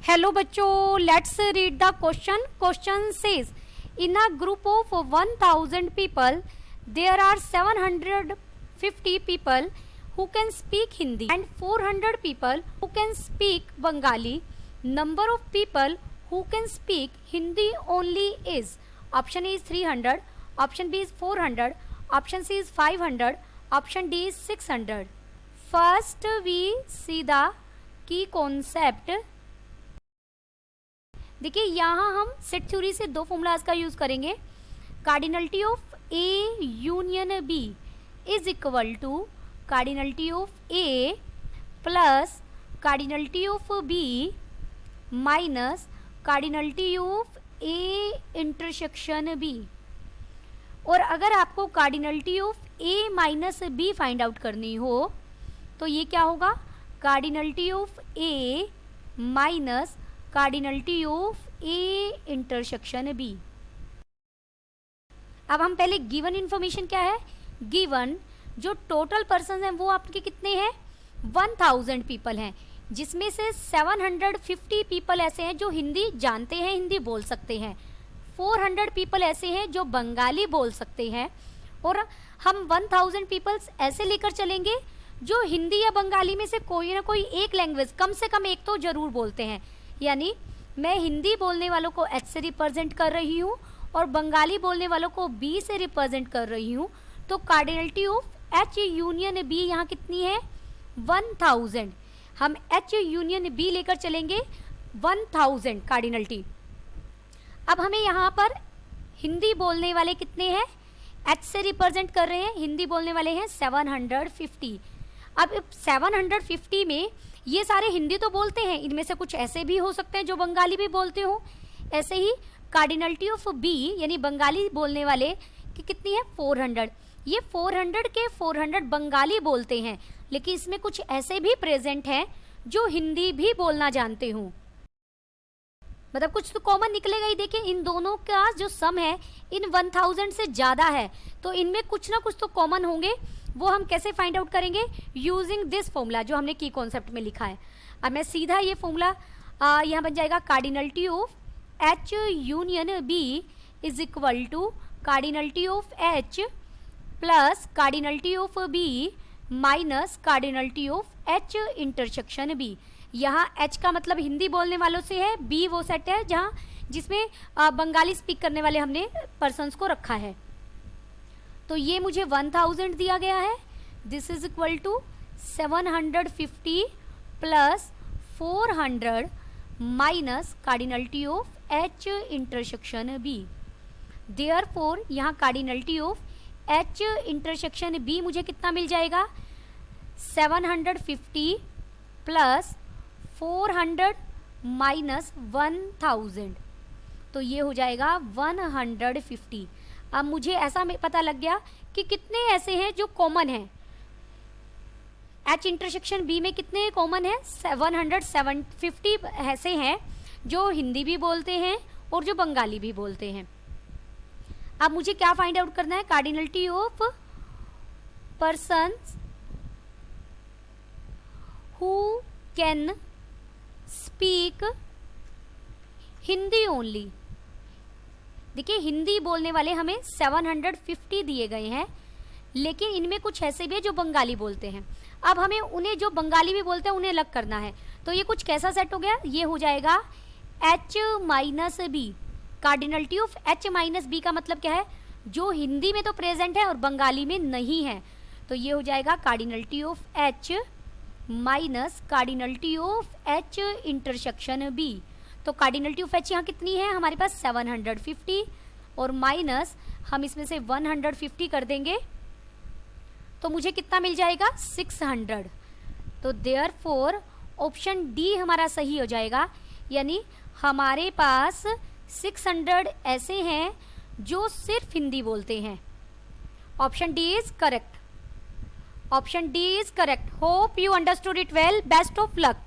Hello बच्चों, let's read the question. Question says in a group of 1000 people there are 750 people who can speak Hindi and 400 people who can speak Bengali. Number of people who can speak Hindi only is option A is 300, option B is 400, option C is 500, option D is 600. First we see the key concept. देखिए यहाँ हम set theory से दो formulas का use करेंगे. Cardinality of A union B is equal to cardinality of A plus cardinality of B minus cardinality of A intersection B. और अगर आपको cardinality of A minus B find out करनी हो तो ये क्या होगा, cardinality of A minus cardinality of A intersection B. अब हम पहले गिवन इन्फॉर्मेशन क्या है, गिवन जो टोटल पर्सन हैं वो आपके कितने हैं, 1000 पीपल हैं, जिसमें से 750 पीपल ऐसे हैं जो हिंदी जानते हैं, हिंदी बोल सकते हैं. 400 पीपल ऐसे हैं जो बंगाली बोल सकते हैं. और हम 1000 पीपल्स ऐसे लेकर चलेंगे जो हिंदी या बंगाली में से कोई ना कोई एक लैंग्वेज कम से कम एक तो ज़रूर बोलते हैं. यानी मैं हिंदी बोलने वालों को H से रिप्रेजेंट कर रही हूँ और बंगाली बोलने वालों को B से रिप्रेजेंट कर रही हूँ. तो cardinality of H union B यहाँ कितनी है, 1000. हम H यूनियन B लेकर चलेंगे 1000 कार्डिनलिटी. अब हमें यहाँ पर हिंदी बोलने वाले कितने हैं, H से रिप्रेजेंट कर रहे हैं, हिंदी बोलने वाले हैं 750. अब 750 में ये सारे हिंदी तो बोलते हैं, इनमें से कुछ ऐसे भी हो सकते हैं जो बंगाली भी बोलते हो. ऐसे ही कार्डिनलिटी ऑफ बी यानी बंगाली बोलने वाले की कितनी है, 400. ये 400 के 400 बंगाली बोलते हैं, लेकिन इसमें कुछ ऐसे भी प्रेजेंट हैं जो हिंदी भी बोलना जानते हो. मतलब कुछ तो कॉमन निकलेगा ही. देखिए इन दोनों का जो सम है इन 1000 से ज़्यादा है, तो इनमें कुछ ना कुछ तो कॉमन होंगे. वो हम कैसे फाइंड आउट करेंगे, यूजिंग दिस फॉर्मूला जो हमने की कॉन्सेप्ट में लिखा है. अब मैं सीधा ये फॉर्मूला यहाँ बन जाएगा, cardinality of H union B is equal to cardinality of H plus cardinality of B minus cardinality of H intersection B. यहाँ H का मतलब हिंदी बोलने वालों से है, B वो सेट है जहाँ जिसमें बंगाली स्पीक करने वाले हमने पर्सन्स को रखा है. तो ये मुझे 1000 दिया गया है. This is equal to 750 plus 400 minus cardinality of H intersection B. Therefore यहाँ cardinality of H intersection B मुझे कितना मिल जाएगा, 750 प्लस 400 माइनस 1000. तो ये हो जाएगा 150. अब मुझे ऐसा पता लग गया कि कितने ऐसे हैं जो कॉमन हैं. H इंटरसेक्शन B में कितने कॉमन है, 150 ऐसे हैं जो हिंदी भी बोलते हैं और जो बंगाली भी बोलते हैं. अब मुझे क्या फाइंड आउट करना है, cardinality of persons who can speak Hindi only. देखिए हिंदी बोलने वाले हमें 750 दिए गए हैं, लेकिन इनमें कुछ ऐसे भी है जो बंगाली बोलते हैं. अब हमें उन्हें जो बंगाली भी बोलते हैं उन्हें अलग करना है. तो ये कुछ कैसा सेट हो गया, ये हो जाएगा H minus B. Cardinality of H minus B का मतलब क्या है, जो हिंदी में तो प्रेजेंट है और बंगाली में नहीं है. तो ये हो जाएगा cardinality of H minus cardinality of H intersection B. तो कार्डिनलिटी ऑफ H यहाँ कितनी है हमारे पास, 750 और माइनस हम इसमें से 150 कर देंगे तो मुझे कितना मिल जाएगा, 600. तो देयरफॉर ऑप्शन डी हमारा सही हो जाएगा. यानी हमारे पास 600 ऐसे हैं जो सिर्फ हिंदी बोलते हैं. Option D is correct. Option D is correct. Hope you understood it well. Best of luck.